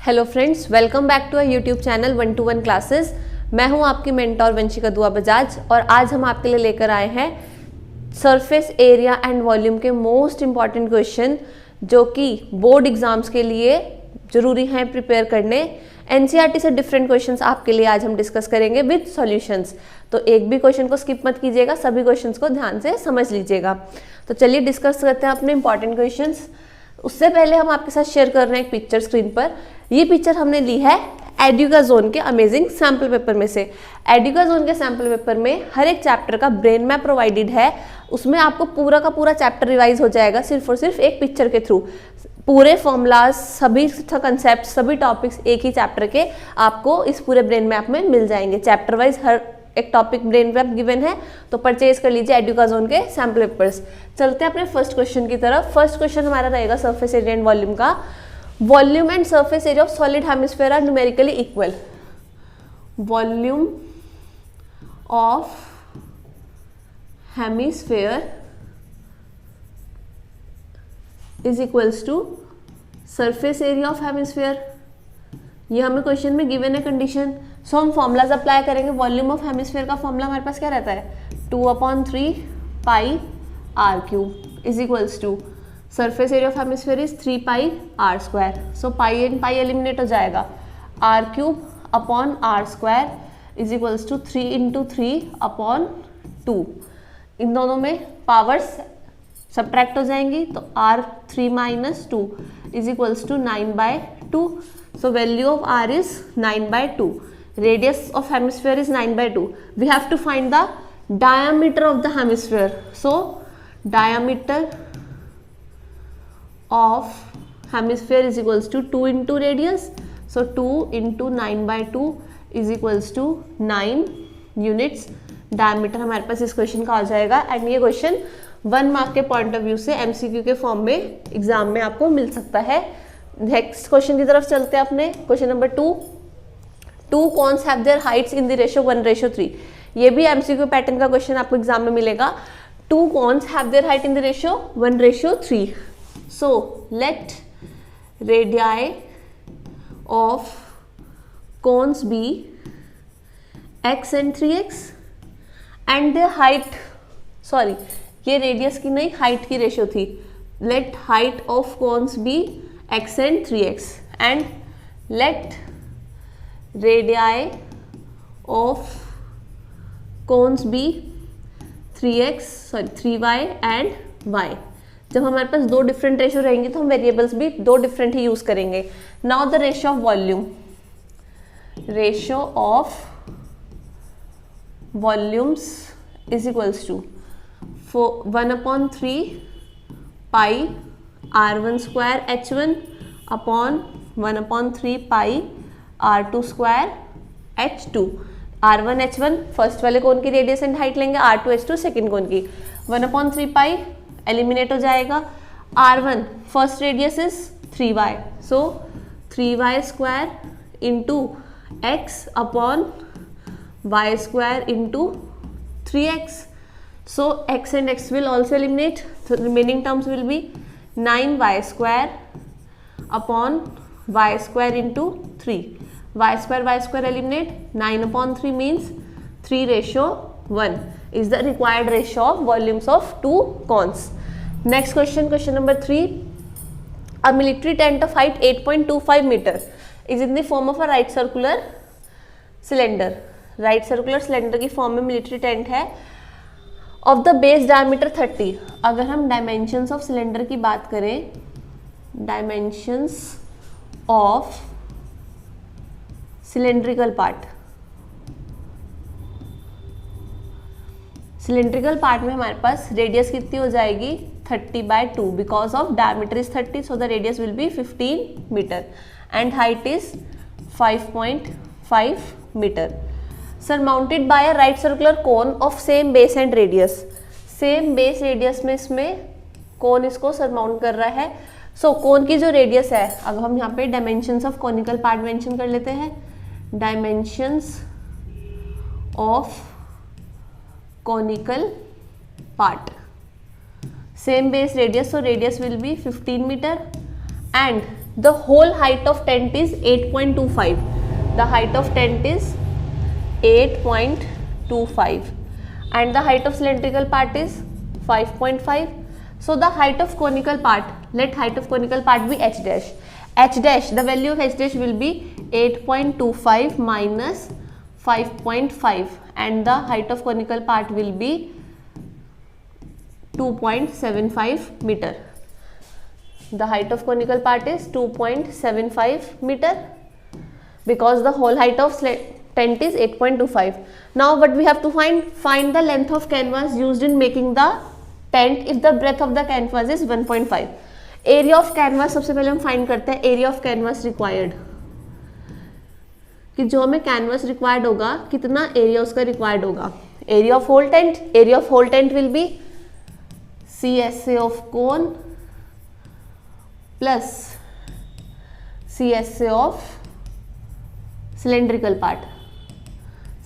Hello friends, welcome back to a YouTube channel 1 to 1 classes. मैं हूं आपकी mentor Vanshika दुआ बजाज और आज हम आपके लिए लेकर आए हैं सरफेस एरिया एंड वॉल्यूम के मोस्ट इम्पॉर्टेंट क्वेश्चन जो कि बोर्ड एग्जाम्स के लिए ज़रूरी हैं प्रिपेयर करने। एनसीईआरटी से डिफरेंट क्वेश्चंस आपके लिए आज हम डिस्कस करेंगे विद सॉल्यूशंस। तो एक भी क्वेश्चन को स्किप मत कीजिएगा, सभी क्वेश्चंस को ध्यान से समझ लीजिएगा। तो चलिए डिस्कस करते हैं अपने इंपॉर्टेंट क्वेश्चंस। उससे पहले हम आपके साथ शेयर कर रहे हैं एक पिक्चर स्क्रीन पर। ये पिक्चर हमने ली है एडुकाज़ोन के अमेजिंग सैम्पल पेपर में से। एडुकाज़ोन के सैम्पल पेपर में हर एक चैप्टर का ब्रेन मैप प्रोवाइडेड है। उसमें आपको पूरा का पूरा चैप्टर रिवाइज हो जाएगा सिर्फ और सिर्फ एक पिक्चर के थ्रू। पूरे फॉर्मूलाज, सभी कंसेप्ट, सभी टॉपिक्स एक ही चैप्टर के आपको इस पूरे ब्रेन मैप में मिल जाएंगे। चैप्टर वाइज हर एक टॉपिक ब्रेन मैप गिवन है, तो परचेज कर लीजिए एडुकाज़ोन के सैम्पल पेपर्स। चलते हैं अपने फर्स्ट क्वेश्चन की तरफ। फर्स्ट क्वेश्चन हमारा रहेगा सरफेस एरिया एंड वॉल्यूम का। Volume and surface area of solid hemisphere are numerically equal. Volume of hemisphere is equals to surface area of hemisphere. ये हमें क्वेश्चन में गिवन है कंडीशन। सो हम फॉर्मूलाज अप्लाई करेंगे। Volume of hemisphere का formula हमारे पास क्या रहता है, 2/3 pi r cube is equals to surface area of hemisphere is 3 pi r square. So pi and pi eliminate हो जाएगा। R cube upon r square is equals to 3 into 3/2। इन दोनों में पावर्स सब्ट्रैक्ट हो जाएंगी, तो r3 - 2 is equals to 9/2। So value of r is 9/2. Radius of hemisphere is 9/2. We have to find the diameter of the hemisphere. So diameter of hemisphere is equals to 2 into radius. So 2 into 9/2 is equals to 9 units. Diameter हमारे पास इस question का आ जाएगा। And ये question 1 mark के point of view से MCQ के form में exam में आपको मिल सकता है। नेक्स्ट क्वेश्चन की तरफ चलते हैं अपने। Question number 2। 2 cones have their heights in the ratio 1:3। ये भी MCQ पैटर्न का क्वेश्चन आपको एग्जाम में मिलेगा। 2 cones have their height in the ratio 1:3। So let radii of cones be x and 3x and their height, sorry ये radius की नहीं height की रेशियो थी। Let height of cones be x and 3x and let radii of cones be 3y and y। जब हमारे पास दो different ratio रहेंगे तो हम वेरिएबल्स भी दो डिफरेंट ही यूज करेंगे। Now the ratio of volume, ratio of volumes is equals to 1/3 pi r1 square h1 upon 1/3 pi r2 square h2। r1 h1 first वाले कोन की रेडियस एंड हाइट लेंगे, r2 h2 सेकेंड कोन की। 1/3 पाई eliminate हो जाएगा। r1 first radius is 3y, so 3y square into x upon y square into 3x। So x and x will also eliminate, so remaining terms will be 9y square upon y square into 3. y square eliminate, 9/3 means 3:1 is the required ratio of volumes of two cones. Next question, question number 3. A military tent of height 8.25 meter is in the form of a right circular cylinder. right circular cylinder की form में military tent है। Of the base diameter 30। अगर हम dimensions of cylinder की बात करें, dimensions of cylindrical part, cylindrical part में हमारे पास रेडियस कितनी हो जाएगी 30/2। Because of diameter is 30, so the radius will be 15 metre and height is 5.5 metre. Surmounted by a right circular cone of same base and radius. Same base radius में इसमें कोन इसको surmount कर रहा है। सो कोन की जो रेडियस है, अब हम यहाँ पे dimensions of conical part mention कर लेते हैं। Dimensions of conical part, same base radius, so radius will be 15 metre and The whole height of tent is 8.25. The height of tent is 8.25 and the height of cylindrical part is 5.5. So the height of conical part, let height of conical part be h dash. H dash, the value of h dash will be 8.25 minus 5.5 and the height of conical part will be 2.75 meter. The height of conical part is 2.75 meter because the whole height of tent is 8.25. Now what we have to find the length of canvas used in making the tent if the breadth of the canvas is 1.5. Area of canvas सबसे पहले हम find करते हैं area of canvas required, कि जो हमें canvas required होगा कितना एरिया उसका रिक्वायर्ड होगा. Area of whole tent, area of whole tent will be CSA of cone plus CSA of cylindrical part,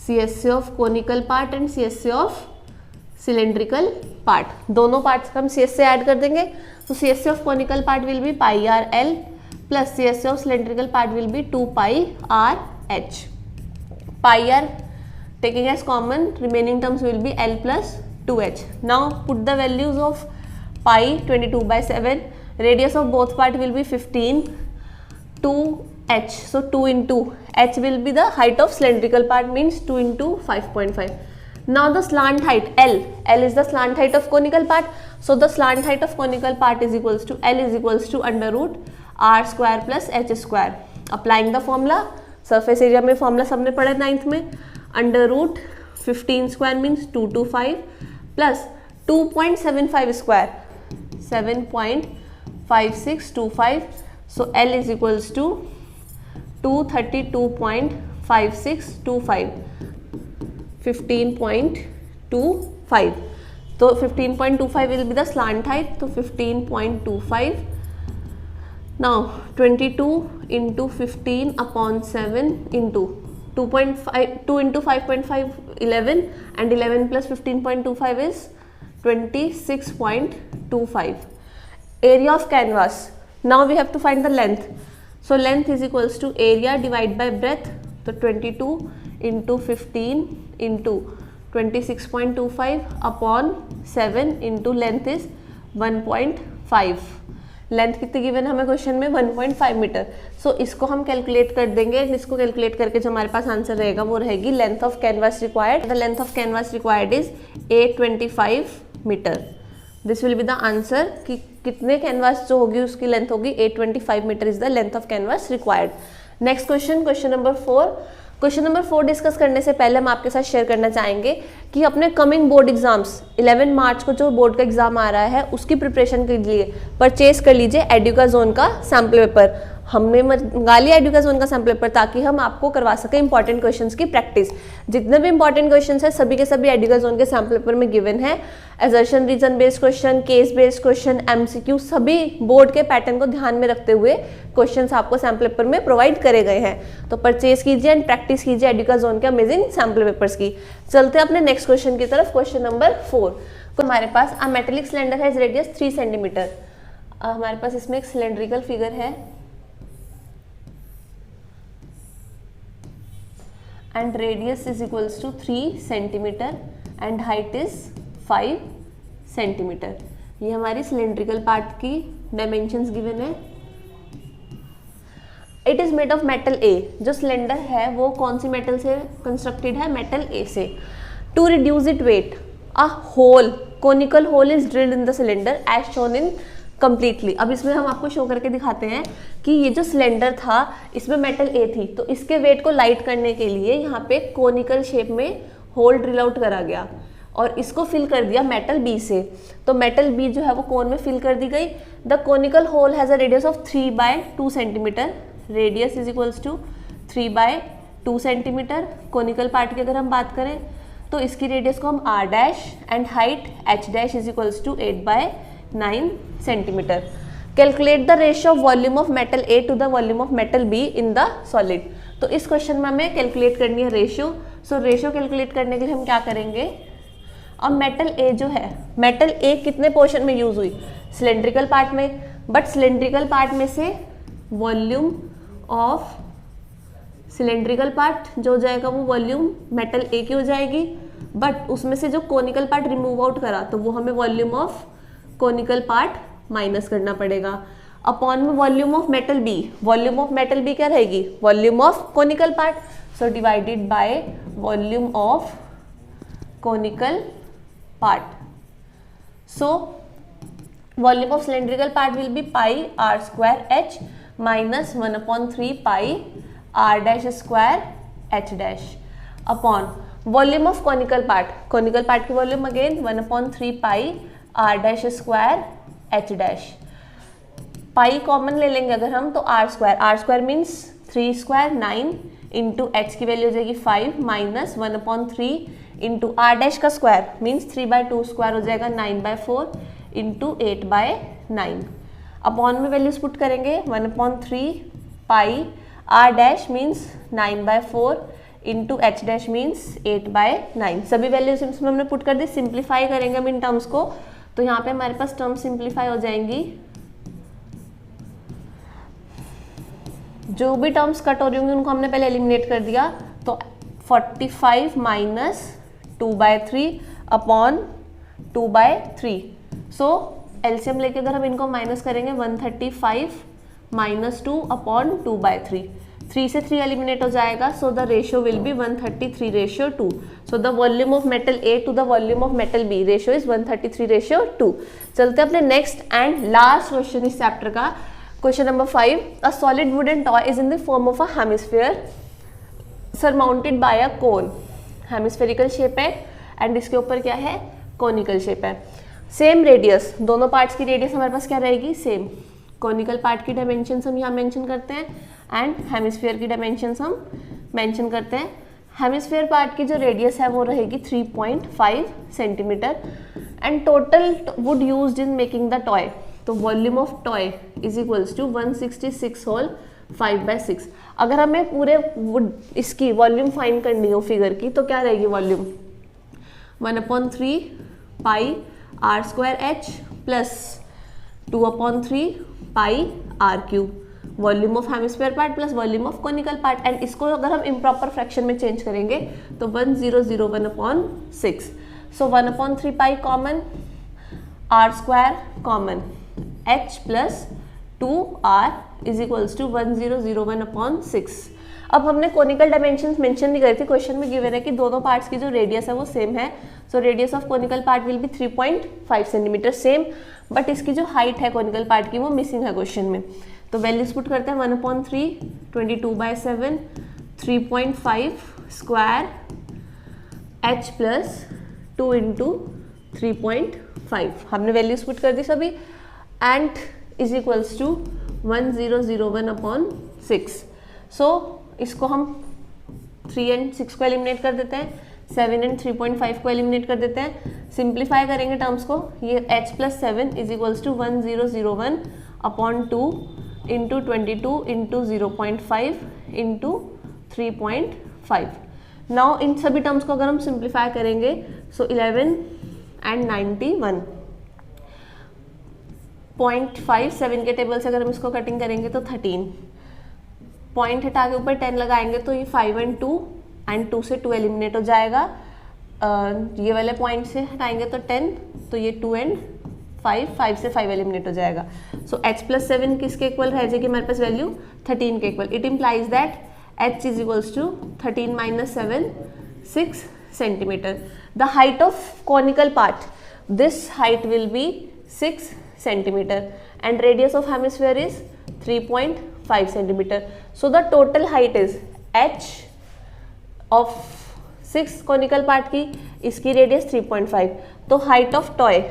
CSA of conical part and CSA of cylindrical part. दोनों parts का हम CSA add कर देंगे तो CSA of conical part will be pi r l plus CSA of cylindrical part will be 2 pi r h. Pi r taking as common, remaining terms will be l plus 2h. Now put the values of pi 22/7, radius of both part will be 15, 2h, so 2 into h will be the height of cylindrical part, means 2 into 5.5. Now the slant height L is the slant height of conical part, so the slant height of conical part is equals to L is equals to under root r square plus h square. Applying the formula, surface area में formula सबने पढ़ा 9th में, under root 15 square means 225 plus 2.75 square 7.5625, so L is equals to 232.5625, 15.25. तो 15.25 will be the slant height, तो 15.25. Now 22 into 15 upon 7 into 2.5, 2 into 5.5, 11, and 11 plus 15.25 is 26.25. Area of canvas. Now we have to find the length. So length is equals to area divided by breadth. So 22 into 15 into 26.25 upon 7 into length is 1.5. Length कितनी given है हमें question में 1.5 metre. सो इसको हम calculate कर देंगे. इसको calculate करके जो हमारे पास आंसर रहेगा वो रहेगी length of canvas required. The length of canvas required is 825 metre. This will be the answer कि कितने कैनवास जो होगी उसकी लेंथ होगी 825 metre is the length of canvas required. Next question, question number 4. Question number 4 discuss करने से पहले हम आपके साथ शेयर करना चाहेंगे कि अपने कमिंग बोर्ड एग्जाम्स 11 मार्च को जो बोर्ड का एग्जाम आ रहा है उसकी प्रिपरेशन के लिए परचेज कर लीजिए एडुकाज़ोन का सैम्पल पेपर. हमने मंगा लिया एडुकाज़ोन का सैम्पल पेपर ताकि हम आपको करवा सकें इंपॉर्टेंट क्वेश्चंस की प्रैक्टिस. जितने भी इंपॉर्टेंट क्वेश्चंस हैं सभी के सभी एडुकाज़ोन के सैम्पल पेपर में गिवन है. Assertion reason based question, case based question, MCQ सभी बोर्ड के पैटर्न को ध्यान में रखते हुए क्वेश्चंस आपको सैम्पल पेपर में प्रोवाइड करे गए हैं. तो परचेज कीजिए एंड प्रैक्टिस कीजिए एडुकाज़ोन के अमेजिंग सैम्पल पेपर्स की. चलते हैं अपने नेक्स्ट क्वेश्चन की तरफ. Question number 4. हमारे पास a metallic cylinder has radius 3 centimetre. हमारे पास इसमें एक सिलेंड्रिकल फिगर है and radius is equals to 3 centimeter and height is 5 centimeter. ये हमारी cylindrical part की dimensions given है. It is made of metal A. जो सिलेंडर है वो कौन सी मेटल से कंस्ट्रक्टेड है? मेटल A से. To reduce its weight, a hole, conical hole is drilled in the cylinder as shown in completely. अब इसमें हम आपको शो करके दिखाते हैं कि ये जो सिलेंडर था इसमें मेटल ए थी तो इसके वेट को लाइट करने के लिए यहाँ पे कोनिकल शेप में होल ड्रिल आउट करा गया और इसको फिल कर दिया मेटल बी से. तो मेटल बी जो है वो कोन में फिल कर दी गई. The conical hole has a radius of 3/2 centimetre. Radius is equals to 3/2 centimetre. Conical part की अगर हम बात करें तो इसकी रेडियस को हम r dash and height h dash is equals to 8/9 centimetre. Calculate the ratio of volume of metal A to the volume of metal B in the solid. तो इस क्वेश्चन में हमें कैलकुलेट करनी है रेशियो. सो रेशियो कैलकुलेट करने के लिए हम क्या करेंगे? अब मेटल ए जो है, मेटल ए कितने पोर्शन में यूज हुई? सिलेंड्रिकल पार्ट में. बट सिलेंड्रिकल पार्ट में से वॉल्यूम ऑफ सिलेंड्रिकल पार्ट जो हो जाएगा वो वॉल्यूम मेटल ए की हो जाएगी, बट उसमें से जो कोनिकल पार्ट रिमूव आउट करा तो वो हमें volume of conical part minus करना पड़ेगा, अपॉन में volume of metal B. Volume of metal B क्या रहेगी? Volume of conical part, so divided by volume of conical part. So volume of cylindrical part will be pi r square h minus 1/3 pi r dash square h dash upon volume of conical part. Conical part की volume again 1/3 pi r dash square h dash. पाई common ले लेंगे अगर हम तो r square means 3 square 9 into h की value हो जाएगी 5 minus 1/3 into r dash का स्क्वायर मीन्स 3/2 स्क्वायर हो जाएगा 9/4 इंटू 8/9 अपॉन में वैल्यूज पुट करेंगे 1/3 pi r dash means 9/4 into h dash means 8/9। सभी वैल्यूज इसमें हमने पुट कर दी। सिंप्लीफाई करेंगे हम इन टर्म्स को तो यहाँ पे हमारे पास टर्म सिंप्लीफाई हो जाएंगी। जो भी टर्म्स कट हो रही होंगी उनको हमने पहले एलिमिनेट कर दिया, तो 45 माइनस 2/3 अपॉन 2/3। सो एलसीएम लेके अगर हम इनको माइनस करेंगे 135 माइनस 2 अपॉन 2/3। 3 से 3 एलिमिनेट हो जाएगा, so the ratio will be 133:2। So the volume of metal A to the volume of metal B ratio is 133:2। चलते अपने नेक्स्ट एंड लास्ट क्वेश्चन इस चैप्टर का। Question number 5, a solid wooden toy is in the form of a hemisphere surmounted by a cone. Hemispherical shape है and इसके ऊपर क्या है? Conical shape है। सेम रेडियस, दोनों पार्ट्स की रेडियस हमारे पास क्या रहेगी? सेम। कोनिकल पार्ट की डायमेंशंस हम यहाँ मेंशन करते हैं एंड हेमिस्फीयर की डायमेंशंस हम मेंशन करते हैं। हेमिस्फीयर पार्ट की जो रेडियस है वो रहेगी 3.5 centimetre and total wood used in making the toy, तो volume of toy is equals to 166 whole 5/6। अगर हमें पूरे वुड इसकी वॉल्यूम फाइंड करनी हो फिगर की तो क्या रहेगी volume? 1/3 pi r square h plus 2/3 pi r cube. Volume of hemisphere part plus volume of conical part, and इसको अगर हम इम्प्रॉपर फ्रैक्शन में चेंज करेंगे तो 1001/6। So 1/3 pi common, r square common, h plus 2r is equals to 1001/6। अब हमने conical dimensions mention नहीं करी थी, क्वेश्चन में गिवन है कि दोनों पार्ट्स की जो रेडियस है वो सेम है। So radius of conical part will B 3.5 centimetre same, but इसकी जो हाइट है कोनिकल पार्ट की वो मिसिंग है क्वेश्चन में। तो वैल्यूज पुट करते हैं 1/3 22/7 3.5 स्क्वायर h प्लस 2 इंटू 3.5 हमने वैल्यूज पुट कर दी सभी एंड इज इक्वल्स टू 1001/6। सो इसको हम 3 and 6 को एलिमिनेट कर देते हैं, 7 and 3.5 को एलिमिनेट कर देते हैं। सिंप्लीफाई करेंगे टर्म्स को, ये h plus 7 is equals to 1001/2 into 22 into 0.5 into 3.5। Now इन सभी टर्म्स को अगर हम सिंप्लीफाई करेंगे सो 11 and 91 0.57 के टेबल से अगर हम इसको कटिंग करेंगे तो 13, पॉइंट हटा के ऊपर 10 लगाएंगे तो ये 5 and 2 एंड 2 से 2 एलिमिनेट हो जाएगा। ये वाले पॉइंट से हटाएंगे तो 10, तो ये 2 and 5 से 5 एलिमिनेट हो जाएगा। सो h प्लस 7 किसके इक्वल रह जाएगी हमारे पास वैल्यू? 13 के इक्वल। It implies that h is equals to 13 minus 7 6 centimetre. The height of conical part, this height will be 6 centimeter and radius of hemisphere is 3.5 centimeter. So the total height is h of 6 conical part की, इसकी radius 3.5। तो height of toy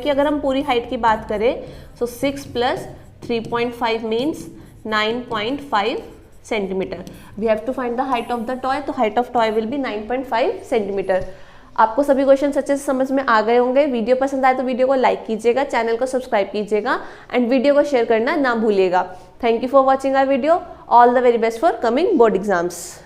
की अगर हम पूरी height की बात करें so 6 plus 3.5 means 9.5 centimeter. We have to find the height of the toy, तो height of toy will be 9.5 centimeter. आपको सभी क्वेश्चन अच्छे से समझ में आ गए होंगे। वीडियो पसंद आए तो वीडियो को लाइक कीजिएगा, चैनल को सब्सक्राइब कीजिएगा एंड वीडियो को शेयर करना ना भूलिएगा। Thank you for watching our video. All the very best for coming board exams.